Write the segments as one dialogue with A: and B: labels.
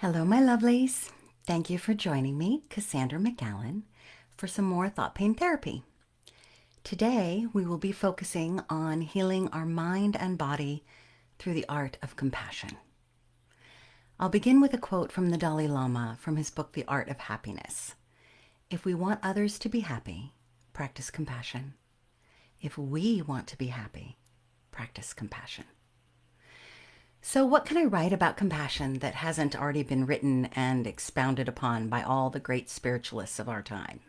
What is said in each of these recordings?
A: Hello, my lovelies. Thank you for joining me, Cassandra McAllen, for some more thought pain therapy. Today, we will be focusing on healing our mind and body through the art of compassion. I'll begin with a quote from the Dalai Lama from his book, The Art of Happiness. If we want others to be happy, practice compassion. If we want to be happy, practice compassion. So what can I write about compassion that hasn't already been written and expounded upon by all the great spiritualists of our time?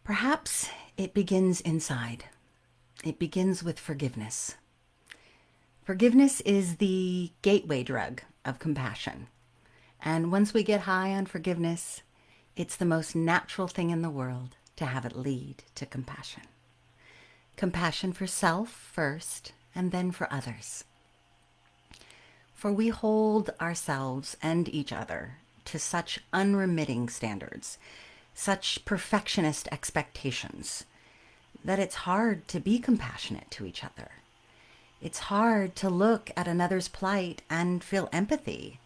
A: Perhaps it begins inside. It begins with forgiveness. Forgiveness is the gateway drug of compassion. And once we get high on forgiveness, it's the most natural thing in the world to have it lead to compassion. Compassion for self first, and then for others. For we hold ourselves and each other to such unremitting standards, such perfectionist expectations, that it's hard to be compassionate to each other. It's hard to look at another's plight and feel empathy,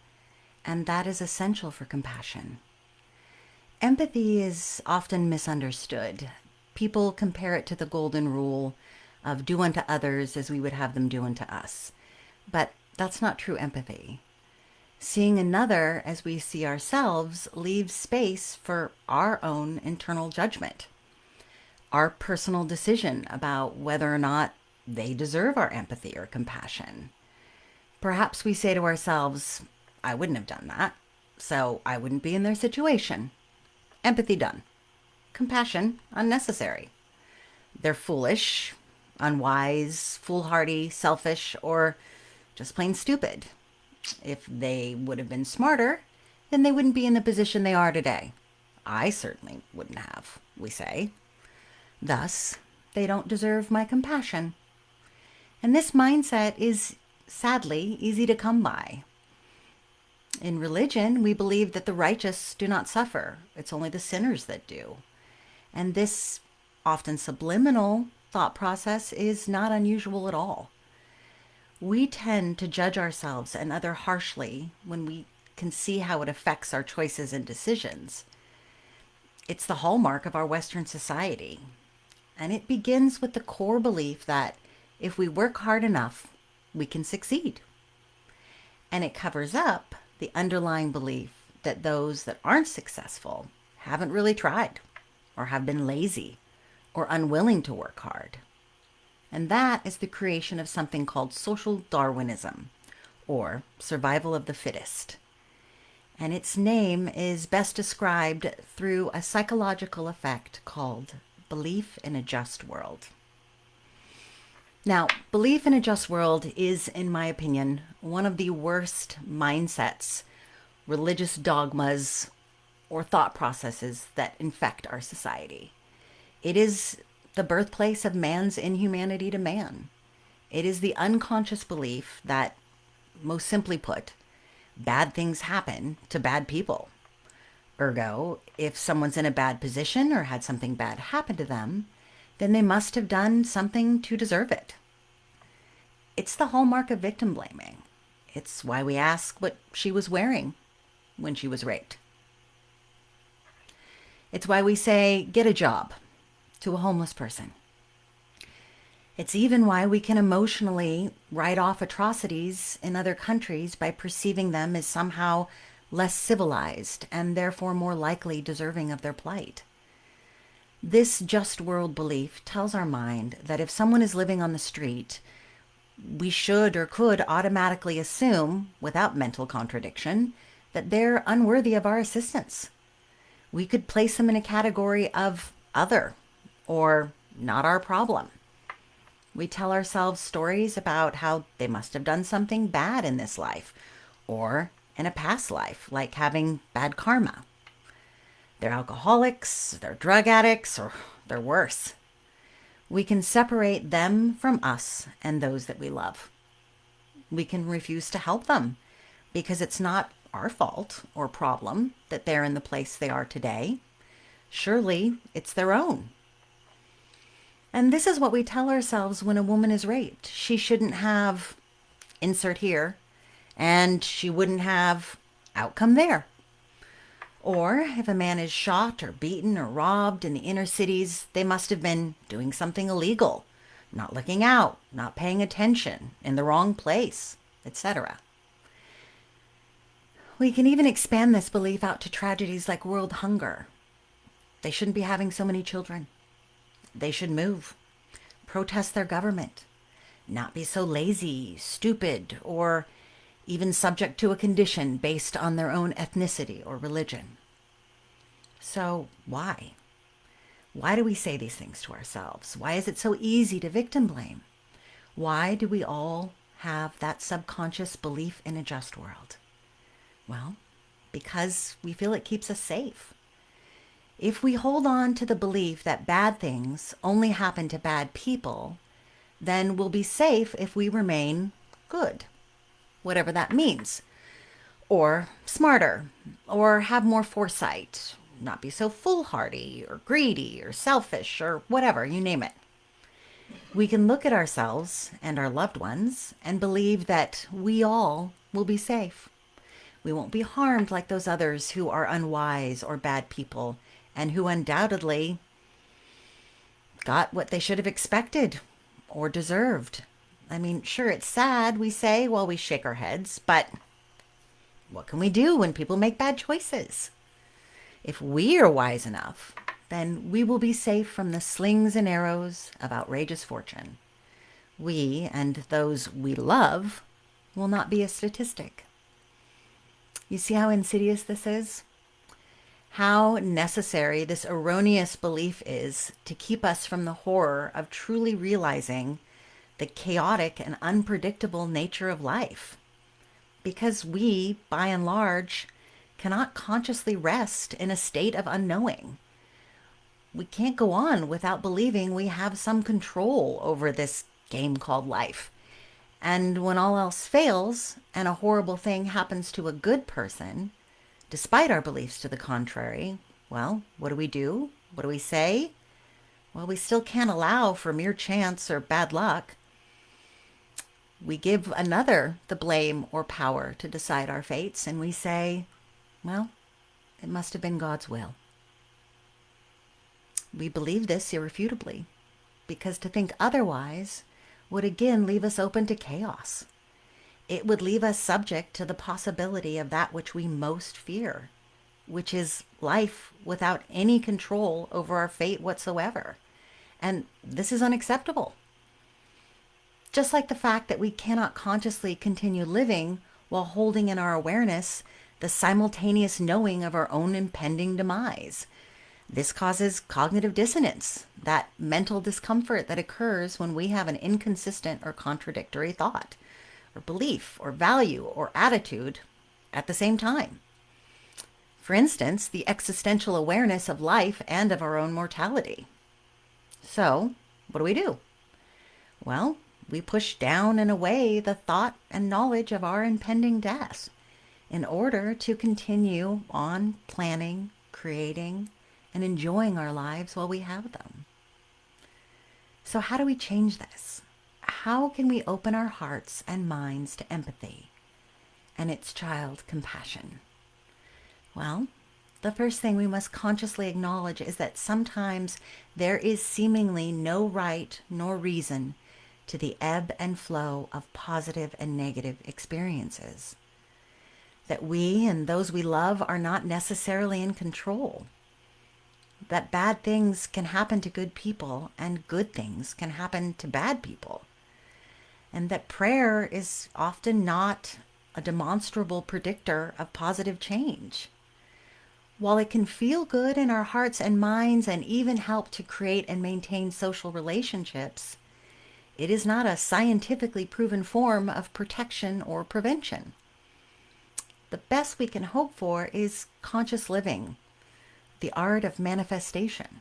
A: and that is essential for compassion. Empathy is often misunderstood. People compare it to the golden rule of do unto others as we would have them do unto us. But that's not true empathy. Seeing another as we see ourselves leaves space for our own internal judgment, our personal decision about whether or not they deserve our empathy or compassion. Perhaps we say to ourselves, I wouldn't have done that, so I wouldn't be in their situation. Empathy done. Compassion unnecessary. They're foolish, unwise, foolhardy, selfish, or just plain stupid. If they would have been smarter, then they wouldn't be in the position they are today. I certainly wouldn't have, we say. Thus, they don't deserve my compassion. And this mindset is sadly easy to come by. In religion, we believe that the righteous do not suffer. It's only the sinners that do. And this often subliminal thought process is not unusual at all. We tend to judge ourselves and others harshly when we can see how it affects our choices and decisions. It's the hallmark of our Western society. And it begins with the core belief that if we work hard enough, we can succeed. And it covers up the underlying belief that those that aren't successful haven't really tried, or have been lazy, or unwilling to work hard. And that is the creation of something called social Darwinism, or survival of the fittest. And its name is best described through a psychological effect called belief in a just world. Now, belief in a just world is, in my opinion, one of the worst mindsets, religious dogmas, or thought processes that infect our society. It is the birthplace of man's inhumanity to man. It is the unconscious belief that, most simply put, bad things happen to bad people. Ergo, if someone's in a bad position or had something bad happen to them, then they must have done something to deserve it. It's the hallmark of victim blaming. It's why we ask what she was wearing when she was raped. It's why we say, get a job, to a homeless person. It's even why we can emotionally write off atrocities in other countries by perceiving them as somehow less civilized and therefore more likely deserving of their plight. This just world belief tells our mind that if someone is living on the street, we should or could automatically assume, without mental contradiction, that they're unworthy of our assistance. We could place them in a category of other, or not our problem. We tell ourselves stories about how they must have done something bad in this life, or in a past life, like having bad karma. They're alcoholics, they're drug addicts, or they're worse. We can separate them from us and those that we love. We can refuse to help them because it's not our fault or problem that they're in the place they are today. Surely it's their own. And this is what we tell ourselves when a woman is raped. She shouldn't have, insert here, and she wouldn't have outcome there. Or if a man is shot or beaten or robbed in the inner cities, they must have been doing something illegal, not looking out, not paying attention, in the wrong place, etc. We can even expand this belief out to tragedies like world hunger. They shouldn't be having so many children. They should move, protest their government, not be so lazy, stupid, or even subject to a condition based on their own ethnicity or religion. So why? Why do we say these things to ourselves? Why is it so easy to victim blame? Why do we all have that subconscious belief in a just world? Well, because we feel it keeps us safe. If we hold on to the belief that bad things only happen to bad people, then we'll be safe if we remain good, whatever that means, or smarter, or have more foresight, not be so foolhardy or greedy or selfish or whatever, you name it. We can look at ourselves and our loved ones and believe that we all will be safe. We won't be harmed like those others who are unwise or bad people and who undoubtedly got what they should have expected or deserved. I mean, sure, it's sad, we say while we shake our heads, but what can we do when people make bad choices? If we are wise enough, then we will be safe from the slings and arrows of outrageous fortune. We and those we love will not be a statistic. You see how insidious this is? How necessary this erroneous belief is to keep us from the horror of truly realizing the chaotic and unpredictable nature of life. Because we, by and large, cannot consciously rest in a state of unknowing. We can't go on without believing we have some control over this game called life. And when all else fails and a horrible thing happens to a good person, despite our beliefs to the contrary, well, what do? What do we say? Well, we still can't allow for mere chance or bad luck. We give another the blame or power to decide our fates, and we say, well, it must have been God's will. We believe this irrefutably, because to think otherwise would again leave us open to chaos. It would leave us subject to the possibility of that which we most fear, which is life without any control over our fate whatsoever. And this is unacceptable. Just like the fact that we cannot consciously continue living while holding in our awareness the simultaneous knowing of our own impending demise. This causes cognitive dissonance, that mental discomfort that occurs when we have an inconsistent or contradictory thought, or belief, or value, or attitude at the same time. For instance, the existential awareness of life and of our own mortality. So, what do? Well, we push down and away the thought and knowledge of our impending death in order to continue on planning, creating, and enjoying our lives while we have them. So how do we change this? How can we open our hearts and minds to empathy and its child compassion? Well, the first thing we must consciously acknowledge is that sometimes there is seemingly no right nor reason to the ebb and flow of positive and negative experiences. That we and those we love are not necessarily in control. That bad things can happen to good people and good things can happen to bad people. And that prayer is often not a demonstrable predictor of positive change. While it can feel good in our hearts and minds and even help to create and maintain social relationships, it is not a scientifically proven form of protection or prevention. The best we can hope for is conscious living, the art of manifestation,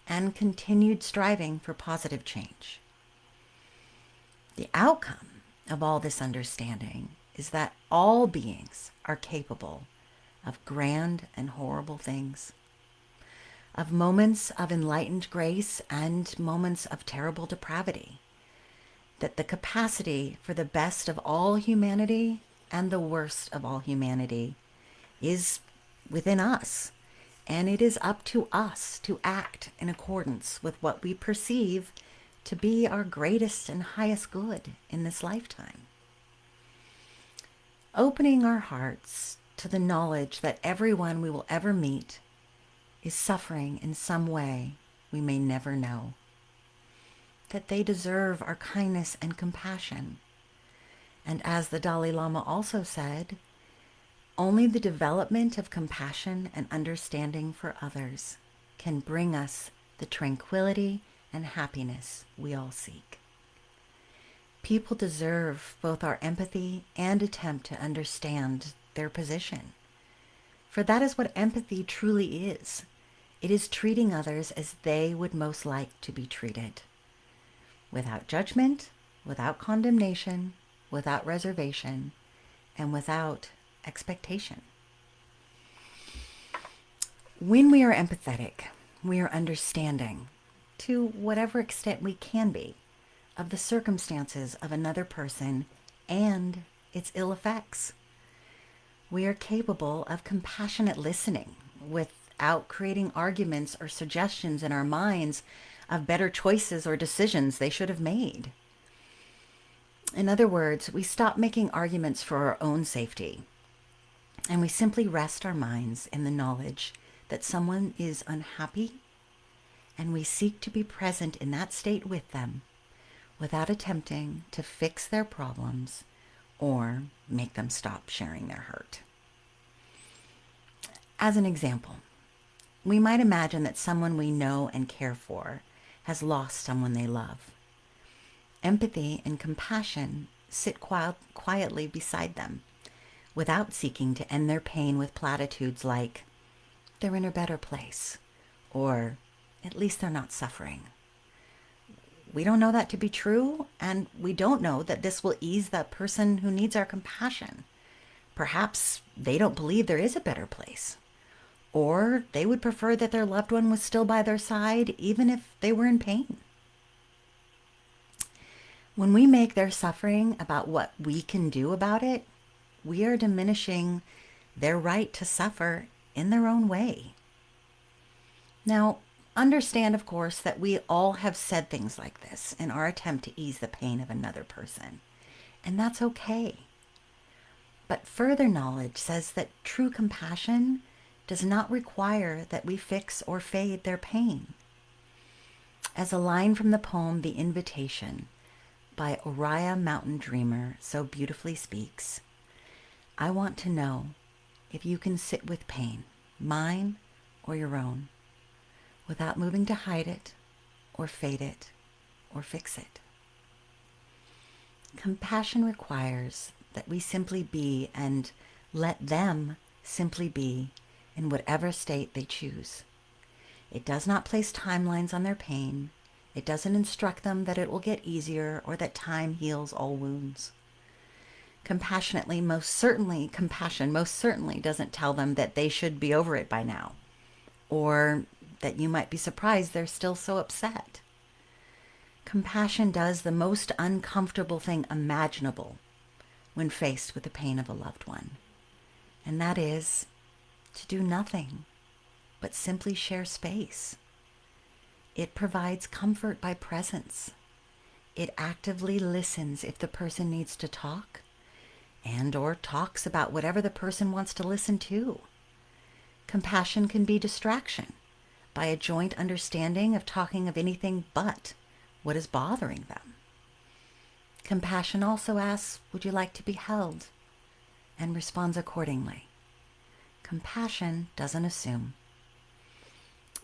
A: and continued striving for positive change. The outcome of all this understanding is that all beings are capable of grand and horrible things, of moments of enlightened grace and moments of terrible depravity, that the capacity for the best of all humanity and the worst of all humanity is within us. And it is up to us to act in accordance with what we perceive to be our greatest and highest good in this lifetime. Opening our hearts to the knowledge that everyone we will ever meet is suffering in some way we may never know. That they deserve our kindness and compassion. And as the Dalai Lama also said, only the development of compassion and understanding for others can bring us the tranquility and happiness we all seek. People deserve both our empathy and attempt to understand their position. For that is what empathy truly is. It is treating others as they would most like to be treated. Without judgment, without condemnation, without reservation, and without expectation. When we are empathetic, we are understanding, to whatever extent we can be, of the circumstances of another person and its ill effects. We are capable of compassionate listening without creating arguments or suggestions in our minds of better choices or decisions they should have made. In other words, we stop making arguments for our own safety, and we simply rest our minds in the knowledge that someone is unhappy, and we seek to be present in that state with them without attempting to fix their problems or make them stop sharing their hurt. As an example, we might imagine that someone we know and care for has lost someone they love. Empathy and compassion sit quietly beside them without seeking to end their pain with platitudes like, they're in a better place, or at least they're not suffering. We don't know that to be true, and we don't know that this will ease that person who needs our compassion. Perhaps they don't believe there is a better place, or they would prefer that their loved one was still by their side, even if they were in pain. When we make their suffering about what we can do about it, we are diminishing their right to suffer in their own way. Now, understand, of course, that we all have said things like this in our attempt to ease the pain of another person, and that's okay. But further knowledge says that true compassion does not require that we fix or fade their pain. As a line from the poem The Invitation by Oriah Mountain Dreamer so beautifully speaks, I want to know if you can sit with pain, mine or your own, without moving to hide it or fade it or fix it. Compassion requires that we simply be and let them simply be in whatever state they choose. It does not place timelines on their pain. It doesn't instruct them that it will get easier or that time heals all wounds. Compassion most certainly doesn't tell them that they should be over it by now, or that you might be surprised they're still so upset. Compassion does the most uncomfortable thing imaginable when faced with the pain of a loved one, and that is to do nothing but simply share space. It provides comfort by presence. It actively listens if the person needs to talk, and or talks about whatever the person wants to listen to. Compassion can be distraction by a joint understanding of talking of anything but what is bothering them. Compassion also asks, would you like to be held? And responds accordingly. Compassion doesn't assume.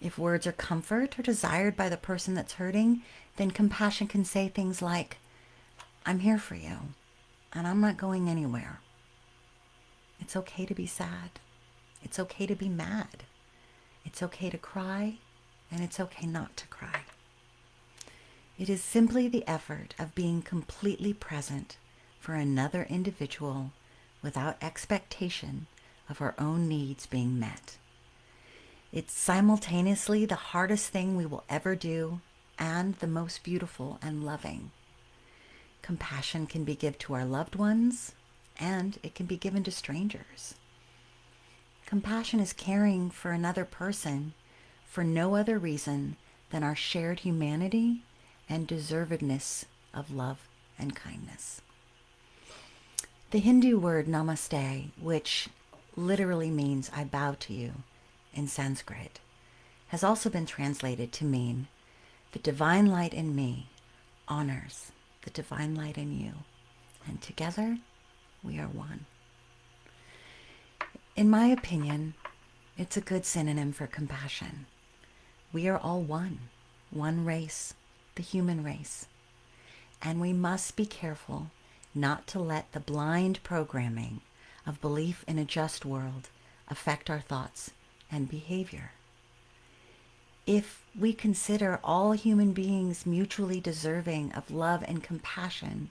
A: If words are comfort or desired by the person that's hurting, then compassion can say things like, I'm here for you, and I'm not going anywhere. It's okay to be sad. It's okay to be mad. It's okay to cry, and it's okay not to cry. It is simply the effort of being completely present for another individual without expectation of our own needs being met. It's simultaneously the hardest thing we will ever do and the most beautiful and loving. Compassion can be given to our loved ones and it can be given to strangers. Compassion is caring for another person for no other reason than our shared humanity and deservedness of love and kindness. The Hindu word namaste, which literally means I bow to you in Sanskrit, has also been translated to mean the divine light in me honors the divine light in you, and together we are one. In my opinion, it's a good synonym for compassion. We are all one race, the human race, and we must be careful not to let the blind programming of belief in a just world affect our thoughts and behavior. If we consider all human beings mutually deserving of love and compassion,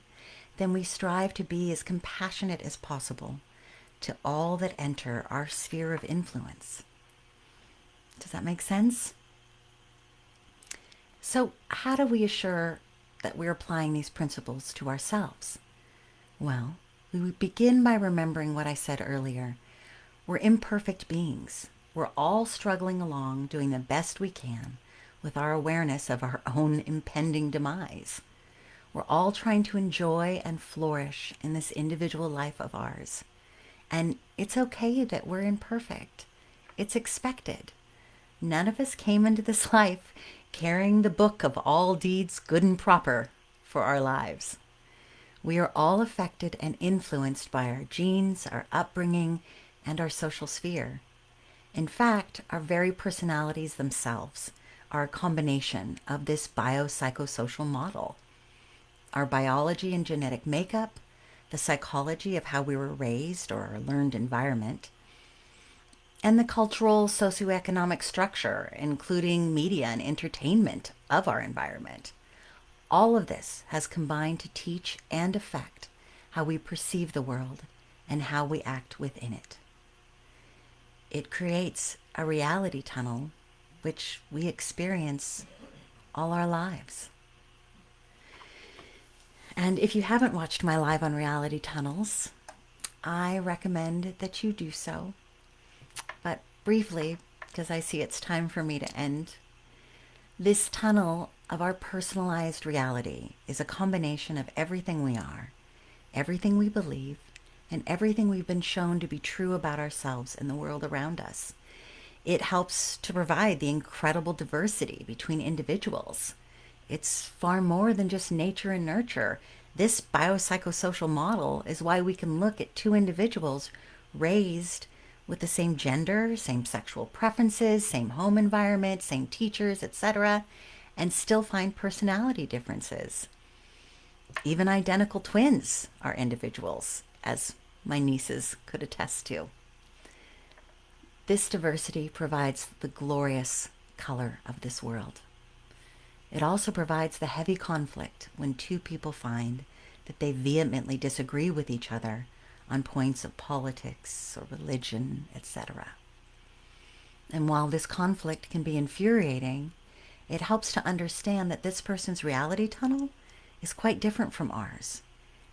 A: then we strive to be as compassionate as possible to all that enter our sphere of influence. Does that make sense? So, how do we assure that we're applying these principles to ourselves? Well, we would begin by remembering what I said earlier. We're imperfect beings. We're all struggling along, doing the best we can with our awareness of our own impending demise. We're all trying to enjoy and flourish in this individual life of ours. And it's okay that we're imperfect. It's expected. None of us came into this life carrying the book of all deeds good and proper for our lives. We are all affected and influenced by our genes, our upbringing, and our social sphere. In fact, our very personalities themselves are a combination of this biopsychosocial model. Our biology and genetic makeup, the psychology of how we were raised or our learned environment, and the cultural socioeconomic structure, including media and entertainment of our environment. All of this has combined to teach and affect how we perceive the world and how we act within it. It creates a reality tunnel which we experience all our lives. And if you haven't watched my live on reality tunnels, I recommend that you do so. But briefly, because I see it's time for me to end, this tunnel of our personalized reality is a combination of everything we are, everything we believe, and everything we've been shown to be true about ourselves and the world around us. It helps to provide the incredible diversity between individuals. It's far more than just nature and nurture. This biopsychosocial model is why we can look at two individuals raised with the same gender, same sexual preferences, same home environment, same teachers, etc., and still find personality differences. Even identical twins are individuals, as my nieces could attest to. This diversity provides the glorious color of this world. It also provides the heavy conflict when two people find that they vehemently disagree with each other on points of politics or religion, etc. And while this conflict can be infuriating, it helps to understand that this person's reality tunnel is quite different from ours.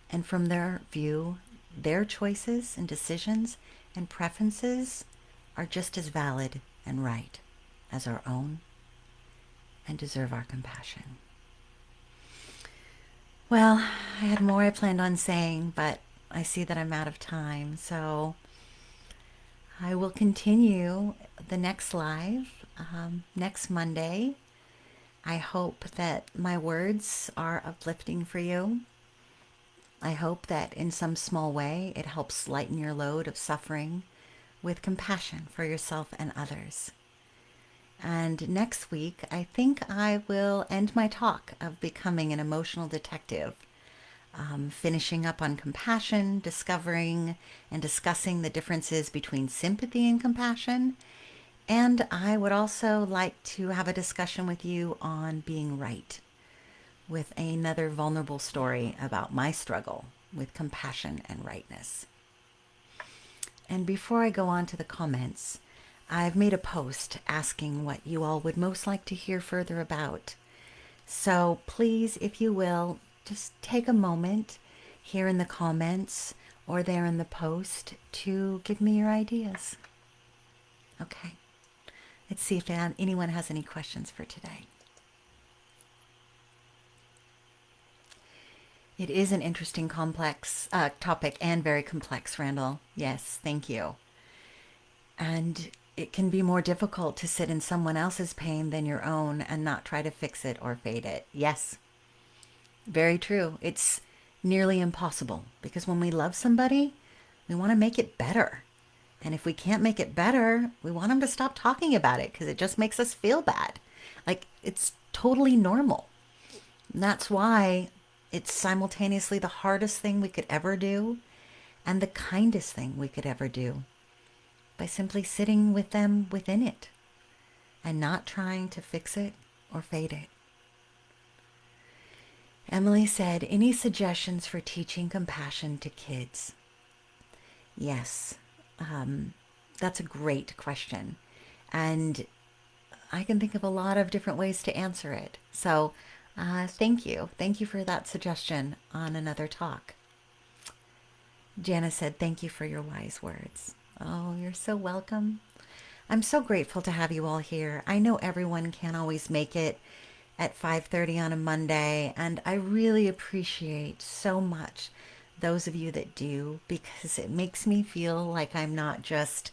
A: And from their view, their choices and decisions and preferences are just as valid and right as our own and deserve our compassion. Well, I had more I planned on saying, but I see that I'm out of time, so I will continue the next live next Monday. I hope that my words are uplifting for you. I hope that in some small way it helps lighten your load of suffering with compassion for yourself and others. And next week, I think I will end my talk of becoming an emotional detective, finishing up on compassion, discovering and discussing the differences between sympathy and compassion. And I would also like to have a discussion with you on being right, with another vulnerable story about my struggle with compassion and rightness. And before I go on to the comments, I've made a post asking what you all would most like to hear further about. So please, if you will, just take a moment here in the comments or there in the post to give me your ideas. Okay. Let's see if anyone has any questions for today. It is an interesting, complex topic and very complex, Randall. Yes, thank you. And it can be more difficult to sit in someone else's pain than your own and not try to fix it or fade it. Yes, very true. It's nearly impossible because when we love somebody, we want to make it better. And if we can't make it better, we want them to stop talking about it because it just makes us feel bad. Like it's totally normal. And that's why it's simultaneously the hardest thing we could ever do and the kindest thing we could ever do, by simply sitting with them within it and not trying to fix it or fade it. Emily said, any suggestions for teaching compassion to kids? Yes, that's a great question. And I can think of a lot of different ways to answer it. So thank you. Thank you for that suggestion on another talk. Jana said, thank you for your wise words. Oh, you're so welcome. I'm so grateful to have you all here. I know everyone can't always make it at 5:30 on a Monday, and I really appreciate so much those of you that do, because it makes me feel like I'm not just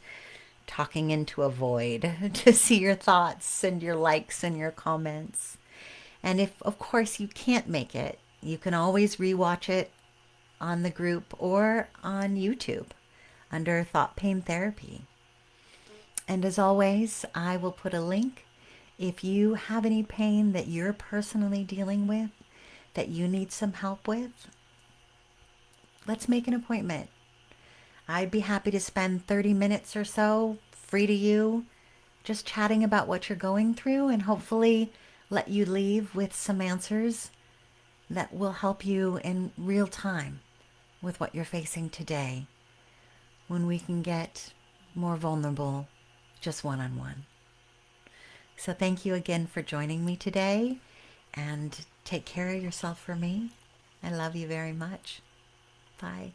A: talking into a void to see your thoughts and your likes and your comments. And if, of course, you can't make it, you can always rewatch it on the group or on YouTube under Thought Pain Therapy. And as always, I will put a link. If you have any pain that you're personally dealing with, that you need some help with, let's make an appointment. I'd be happy to spend 30 minutes or so, free to you, just chatting about what you're going through and hopefully let you leave with some answers that will help you in real time with what you're facing today, when we can get more vulnerable just one-on-one. So thank you again for joining me today, and take care of yourself for me. I love you very much. Bye.